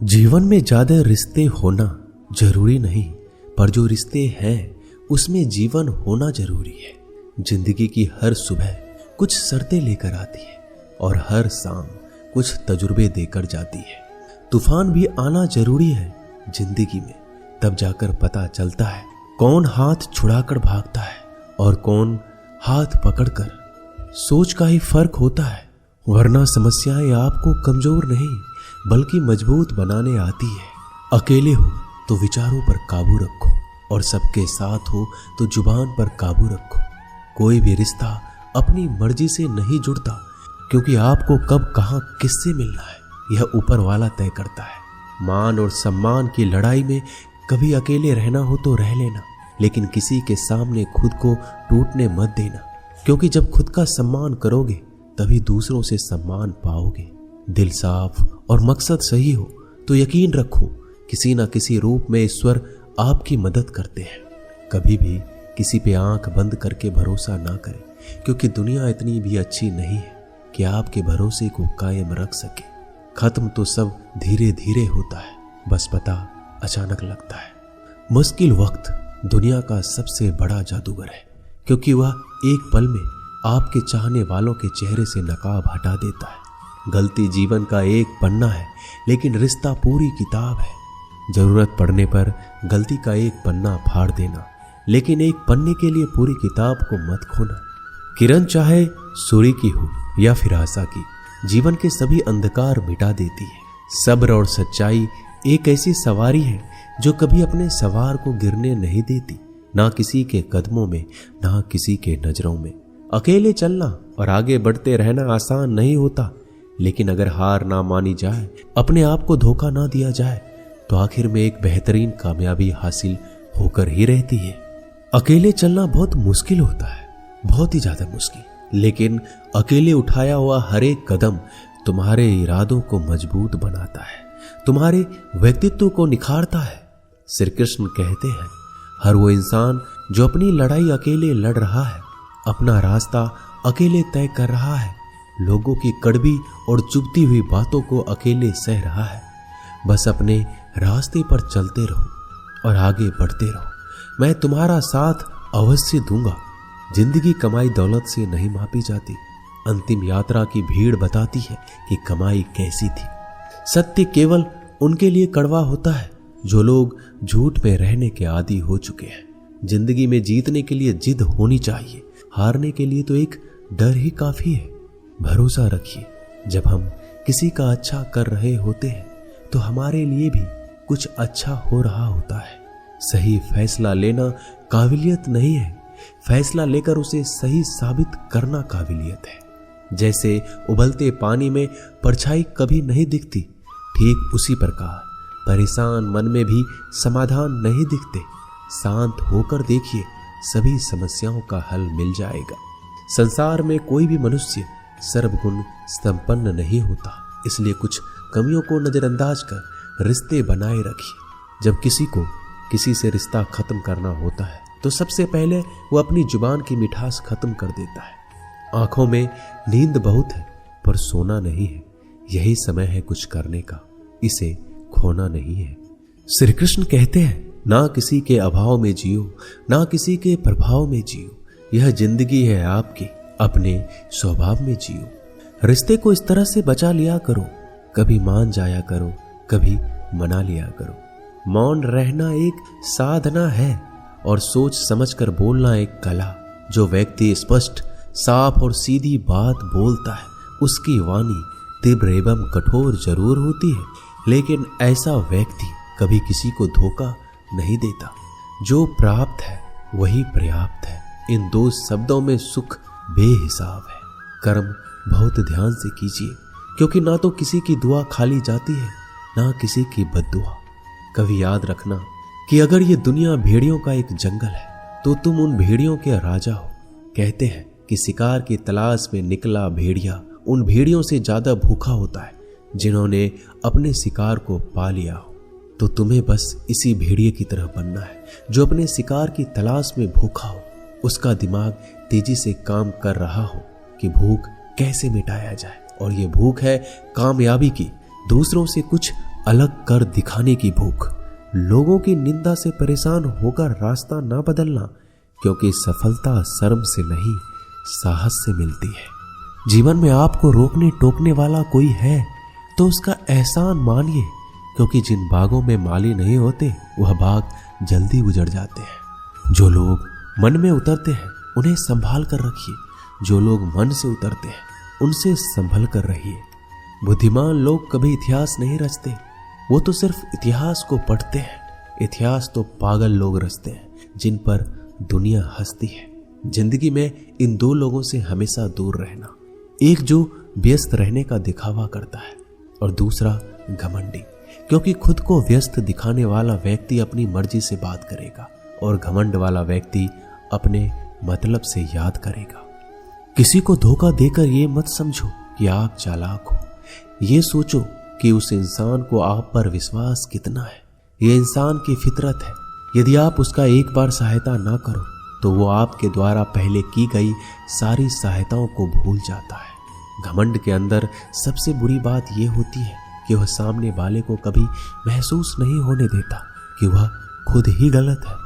जीवन में ज्यादा रिश्ते होना जरूरी नहीं, पर जो रिश्ते हैं उसमें जीवन होना जरूरी है। जिंदगी की हर सुबह कुछ शर्तें लेकर आती है और हर शाम कुछ तजुर्बे देकर जाती है। तूफान भी आना जरूरी है जिंदगी में, तब जाकर पता चलता है कौन हाथ छुड़ाकर भागता है और कौन हाथ पकड़कर। सोच का ही फर्क होता है, वरना समस्याएं आपको कमजोर नहीं बल्कि मजबूत बनाने आती है। अकेले हो तो विचारों पर काबू रखो और सबके साथ हो तो जुबान पर काबू रखो। कोई भी रिश्ता अपनी मर्जी से नहीं जुड़ता, क्योंकि आपको कब कहां किससे मिलना है यह ऊपर वाला तय करता है। मान और सम्मान की लड़ाई में कभी अकेले रहना हो तो रह लेना, लेकिन किसी के सामने खुद को टूटने मत देना, क्योंकि जब खुद का सम्मान करोगे तभी दूसरों से सम्मान पाओगे। दिल साफ और मकसद सही हो तो यकीन रखो किसी न किसी रूप में ईश्वर आपकी मदद करते हैं। कभी भी किसी पे आंख बंद करके भरोसा ना करें, क्योंकि दुनिया इतनी भी अच्छी नहीं है कि आपके भरोसे को कायम रख सके। खत्म तो सब धीरे धीरे होता है, बस पता अचानक लगता है। मुश्किल वक्त दुनिया का सबसे बड़ा जादूगर है, क्योंकि वह एक पल में आपके चाहने वालों के चेहरे से नकाब हटा देता है। गलती जीवन का एक पन्ना है, लेकिन रिश्ता पूरी किताब है। जरूरत पड़ने पर गलती का एक पन्ना फाड़ देना, लेकिन एक पन्ने के लिए पूरी किताब को मत खोना। किरण चाहे सूर्य की हो या फिर आशा की, जीवन के सभी अंधकार मिटा देती है। सब्र और सच्चाई एक ऐसी सवारी है जो कभी अपने सवार को गिरने नहीं देती, ना किसी के कदमों में ना किसी के नजरों में। अकेले चलना और आगे बढ़ते रहना आसान नहीं होता, लेकिन अगर हार ना मानी जाए, अपने आप को धोखा ना दिया जाए, तो आखिर में एक बेहतरीन कामयाबी हासिल होकर ही रहती है। अकेले चलना बहुत मुश्किल होता है, बहुत ही ज्यादा मुश्किल, लेकिन अकेले उठाया हुआ हर एक कदम तुम्हारे इरादों को मजबूत बनाता है, तुम्हारे व्यक्तित्व को निखारता है। श्री कृष्ण कहते हैं, हर वो इंसान जो अपनी लड़ाई अकेले लड़ रहा है, अपना रास्ता अकेले तय कर रहा है, लोगों की कड़वी और चुभती हुई बातों को अकेले सह रहा है, बस अपने रास्ते पर चलते रहो और आगे बढ़ते रहो। मैं तुम्हारा साथ अवश्य दूंगा। जिंदगी कमाई दौलत से नहीं मापी जाती, अंतिम यात्रा की भीड़ बताती है कि कमाई कैसी थी। सत्य केवल उनके लिए कड़वा होता है जो लोग झूठ में रहने के आदी हो चुके हैं। जिंदगी में जीतने के लिए जिद होनी चाहिए, हारने के लिए तो एक डर ही काफी है। भरोसा रखिए, जब हम किसी का अच्छा कर रहे होते हैं तो हमारे लिए भी कुछ अच्छा हो रहा होता है। सही फैसला लेना काबिलियत नहीं है, फैसला लेकर उसे सही साबित करना काबिलियत है। जैसे उबलते पानी में परछाई कभी नहीं दिखती, ठीक उसी प्रकार परेशान मन में भी समाधान नहीं दिखते। शांत होकर देखिए, सभी समस्याओं का हल मिल जाएगा। संसार में कोई भी मनुष्य सर्वगुण संपन्न नहीं होता, इसलिए कुछ कमियों को नजरअंदाज कर रिश्ते बनाए रखिए। जब किसी को किसी से रिश्ता खत्म करना होता है तो सबसे पहले वो अपनी जुबान की मिठास खत्म कर देता है। आंखों में नींद बहुत है पर सोना नहीं है, यही समय है कुछ करने का, इसे खोना नहीं है। श्री कृष्ण कहते हैं, ना किसी के अभाव में जियो, ना किसी के प्रभाव में जियो। यह जिंदगी है आपकी, अपने स्वभाव में जियो। रिश्ते को इस तरह से बचा लिया करो, कभी मान जाया करो, कभी मना लिया करो। मौन रहना एक साधना है और सोच समझकर बोलना एक कला। जो व्यक्ति स्पष्ट, साफ और सीधी बात बोलता है, उसकी वाणी तीव्र एवं कठोर जरूर होती है, लेकिन ऐसा व्यक्ति कभी किसी को धोखा नहीं देता। जो प्राप्त है वही पर्याप्त है। इन दो शब्दों में सुख बेहिसाब है। कर्म बहुत ध्यान से कीजिए, क्योंकि ना तो किसी की दुआ खाली जाती है, ना किसी की बद्दुआ। कभी याद रखना कि अगर ये दुनिया भेड़ियों का एक जंगल है तो तुम उन भेड़ियों के राजा हो। कहते हैं कि शिकार की तलाश में निकला भेड़िया उन भेड़ियों से ज्यादा भूखा होता है जिन्होंने अपने शिकार को पा लिया हो। तो तुम्हें बस इसी भेड़िए की तरह बनना है जो अपने शिकार की तलाश में भूखा हो। उसका दिमाग तेजी से काम कर रहा हो कि भूख कैसे मिटाया जाए, और ये भूख है कामयाबी की, दूसरों से कुछ अलग कर दिखाने की भूख, लोगों की निंदा से परेशान होकर रास्ता ना बदलना, क्योंकि सफलता शर्म से नहीं साहस से मिलती है। जीवन में आपको रोकने टोकने वाला कोई है तो उसका एहसान मानिए, क्योंकि जिन बागों में माली नहीं होते वह बाग जल्दी उजड़ जाते हैं। जो लोग मन में उतरते हैं उन्हें संभाल कर रखिए, जो लोग मन से उतरते हैं उनसे संभल कर रहिए। बुद्धिमान लोग कभी इतिहास नहीं रचते, वो तो सिर्फ इतिहास को पढ़ते हैं। इतिहास तो पागल लोग रचते हैं जिन पर दुनिया हंसती है। जिंदगी में इन दो लोगों से हमेशा दूर रहना, एक जो व्यस्त रहने का दिखावा करता है और दूसरा घमंडी, क्योंकि खुद को व्यस्त दिखाने वाला व्यक्ति अपनी मर्जी से बात करेगा और घमंड वाला व्यक्ति अपने मतलब से याद करेगा। किसी को धोखा देकर ये मत समझो कि आप चालाक हो, ये सोचो कि उस इंसान को आप पर विश्वास कितना है। ये इंसान की फितरत है, यदि आप उसका एक बार सहायता ना करो तो वो आपके द्वारा पहले की गई सारी सहायताओं को भूल जाता है। घमंड के अंदर सबसे बुरी बात यह होती है कि वह सामने वाले को कभी महसूस नहीं होने देता कि वह खुद ही गलत है।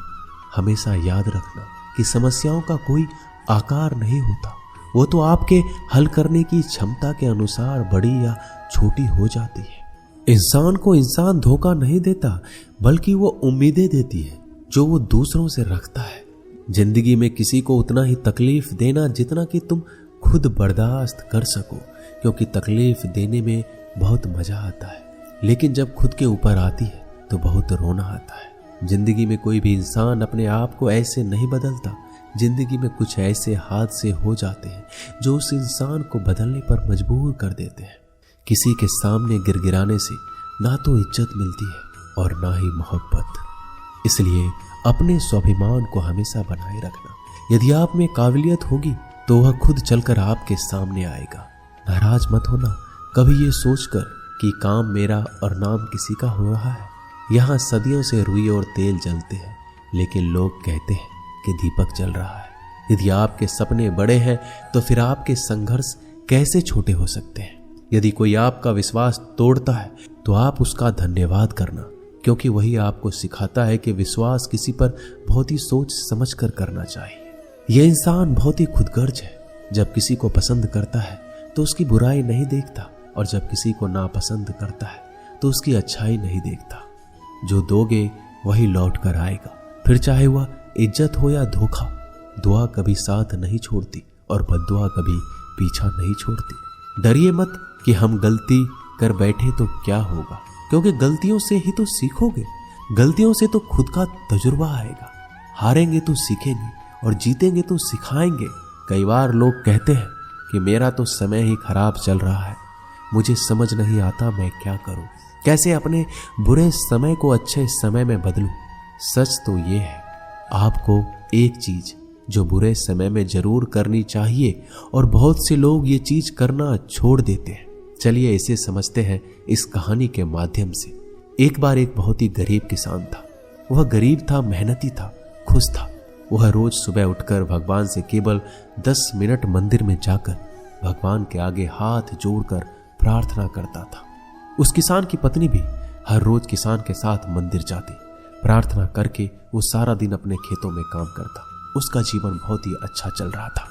हमेशा याद रखना कि समस्याओं का कोई आकार नहीं होता, वो तो आपके हल करने की क्षमता के अनुसार बड़ी या छोटी हो जाती है। इंसान को इंसान धोखा नहीं देता, बल्कि वो उम्मीदें देती है जो वो दूसरों से रखता है। जिंदगी में किसी को उतना ही तकलीफ देना जितना कि तुम खुद बर्दाश्त कर सको, क्योंकि तकलीफ देने में बहुत मजा आता है, लेकिन जब खुद के ऊपर आती है तो बहुत रोना आता है। जिंदगी में कोई भी इंसान अपने आप को ऐसे नहीं बदलता। जिंदगी में कुछ ऐसे हादसे हो जाते हैं जो उस इंसान को बदलने पर मजबूर कर देते हैं। किसी के सामने गिड़गिड़ाने से ना तो इज्जत मिलती है और ना ही मोहब्बत। इसलिए अपने स्वाभिमान को हमेशा बनाए रखना। यदि आप में काबिलियत होगी तो वह खुद चलकर आपके सामने आएगा। नाराज मत होना कभी ये सोचकर कि काम मेरा और नाम किसी का हो रहा है। यहाँ सदियों से रुई और तेल जलते हैं, लेकिन लोग कहते हैं कि दीपक जल रहा है। यदि आपके सपने बड़े हैं तो फिर आपके संघर्ष कैसे छोटे हो सकते हैं। यदि कोई आपका विश्वास तोड़ता है तो आप उसका धन्यवाद करना, क्योंकि वही आपको सिखाता है कि विश्वास किसी पर बहुत ही सोच समझ कर करना चाहिए। यह इंसान बहुत ही खुदगर्ज है। जब किसी को पसंद करता है तो उसकी बुराई नहीं देखता, और जब किसी को नापसंद करता है तो उसकी अच्छाई नहीं देखता। जो दोगे वही लौट कर आएगा, फिर चाहे वह इज्जत हो या धोखा। दुआ कभी साथ नहीं छोड़ती और बद्दुआ कभी पीछा नहीं छोड़ती। डरिए मत कि हम गलती कर बैठे तो क्या होगा, क्योंकि गलतियों से ही तो सीखोगे। गलतियों से तो खुद का तजुर्बा आएगा। हारेंगे तो सीखेंगे और जीतेंगे तो सिखाएंगे। कई बार लोग कहते हैं कि मेरा तो समय ही खराब चल रहा है, मुझे समझ नहीं आता मैं क्या करूं, कैसे अपने बुरे समय को अच्छे समय में बदलूं। सच तो ये है, आपको एक चीज जो बुरे समय में जरूर करनी चाहिए और बहुत से लोग ये चीज करना छोड़ देते हैं। चलिए इसे समझते हैं इस कहानी के माध्यम से। एक बार एक बहुत ही गरीब किसान था। वह गरीब था, मेहनती था, खुश था। वह रोज सुबह उठकर भगवान से केवल 10 मिनट मंदिर में जाकर भगवान के आगे हाथ जोड़कर प्रार्थना करता था। उस किसान की पत्नी भी हर रोज किसान के साथ मंदिर जाती। प्रार्थना करके वो सारा दिन अपने खेतों में काम करता। उसका जीवन बहुत ही अच्छा चल रहा था।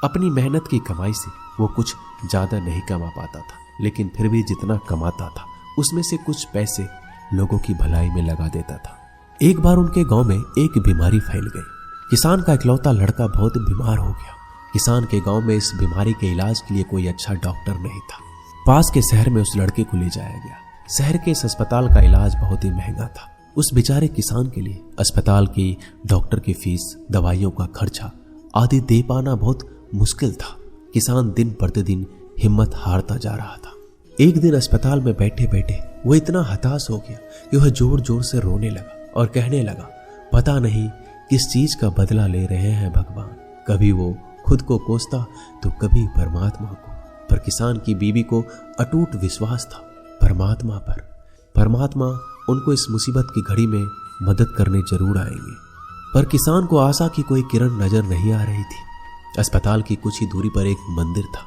अपनी मेहनत की कमाई से वो कुछ ज्यादा नहीं कमा पाता था, लेकिन फिर भी जितना कमाता था उसमें से कुछ पैसे लोगों की भलाई में लगा देता था। एक बार उनके गांव में एक बीमारी फैल गई। किसान का इकलौता लड़का बहुत बीमार हो गया। किसान के गांव में इस बीमारी के इलाज के लिए कोई अच्छा डॉक्टर नहीं था। पास के शहर में उस लड़के को ले जाया गया। शहर के इस अस्पताल का इलाज बहुत ही महंगा था। उस बेचारे किसान के लिए अस्पताल की डॉक्टर की फीस, दवाइयों का खर्चा आदि दे पाना बहुत मुश्किल था। किसान दिन प्रतिदिन हिम्मत हारता जा रहा था। एक दिन अस्पताल में बैठे बैठे वो इतना हताश हो गया कि वह जोर जोर से रोने लगा और कहने लगा, पता नहीं किस चीज का बदला ले रहे हैं भगवान। कभी वो खुद को कोसता तो कभी परमात्मा को। पर किसान की बीवी को अटूट विश्वास था परमात्मा पर। परमात्मा उनको इस मुसीबत की घड़ी में मदद करने जरूर आएंगे। पर किसान को आशा की कोई किरण नजर नहीं आ रही थी। अस्पताल की कुछ ही दूरी पर एक मंदिर था।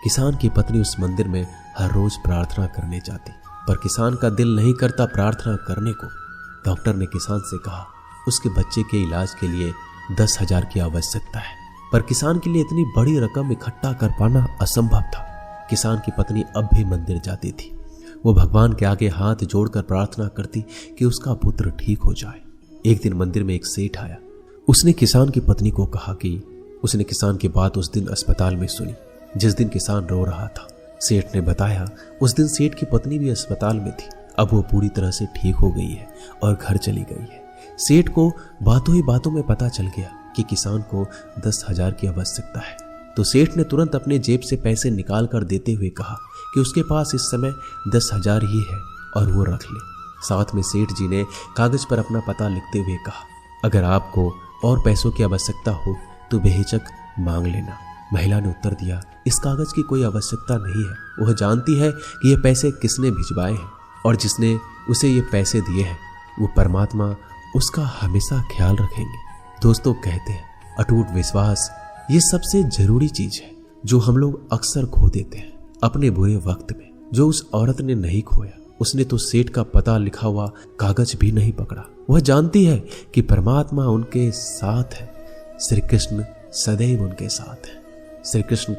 किसान की पत्नी उस मंदिर में हर रोज प्रार्थना करने जाती। पर किसान का दिल नहीं करता प्रार्थना करने को। डॉक्टर ने किसान से कहा उसके बच्चे के इलाज के लिए 10,000 की आवश्यकता है, पर किसान के लिए इतनी बड़ी रकम इकट्ठा कर पाना असंभव था। किसान की पत्नी अब भी मंदिर जाती थी। वो भगवान के आगे हाथ जोड़कर प्रार्थना करती कि उसका पुत्र ठीक हो जाए। एक दिन मंदिर में एक सेठ आया। उसने किसान की पत्नी को कहा कि उसने किसान की बात उस दिन अस्पताल में सुनी जिस दिन किसान रो रहा था। सेठ ने बताया उस दिन सेठ की पत्नी भी अस्पताल में थी। अब वो पूरी तरह से ठीक हो गई है और घर चली गई है। सेठ को बातों ही बातों में पता चल गया कि किसान को 10,000 की आवश्यकता है, तो सेठ ने तुरंत अपने जेब से पैसे निकाल कर देते हुए कहा कि उसके पास इस समय 10,000 ही है और वो रख ले। साथ में सेठ जी ने कागज पर अपना पता लिखते हुए कहा अगर आपको और पैसों की आवश्यकता हो तो बेहिचक मांग लेना। महिला ने उत्तर दिया इस कागज की कोई आवश्यकता नहीं है। वह जानती है कि ये पैसे किसने भिजवाए हैं और जिसने उसे ये पैसे दिए हैं वो परमात्मा उसका हमेशा ख्याल रखेंगे। दोस्तों कहते हैं अटूट विश्वास ये सबसे जरूरी चीज है जो हम लोग अक्सर खो देते हैं अपने बुरे वक्त में। जो उस औरत ने नहीं खोया, उसने तो सेठ का पता लिखा हुआ कागज भी नहीं पकड़ा। वह जानती है कि परमात्मा उनके साथ है। श्री कृष्ण सदैव उनके साथ है। श्री कृष्ण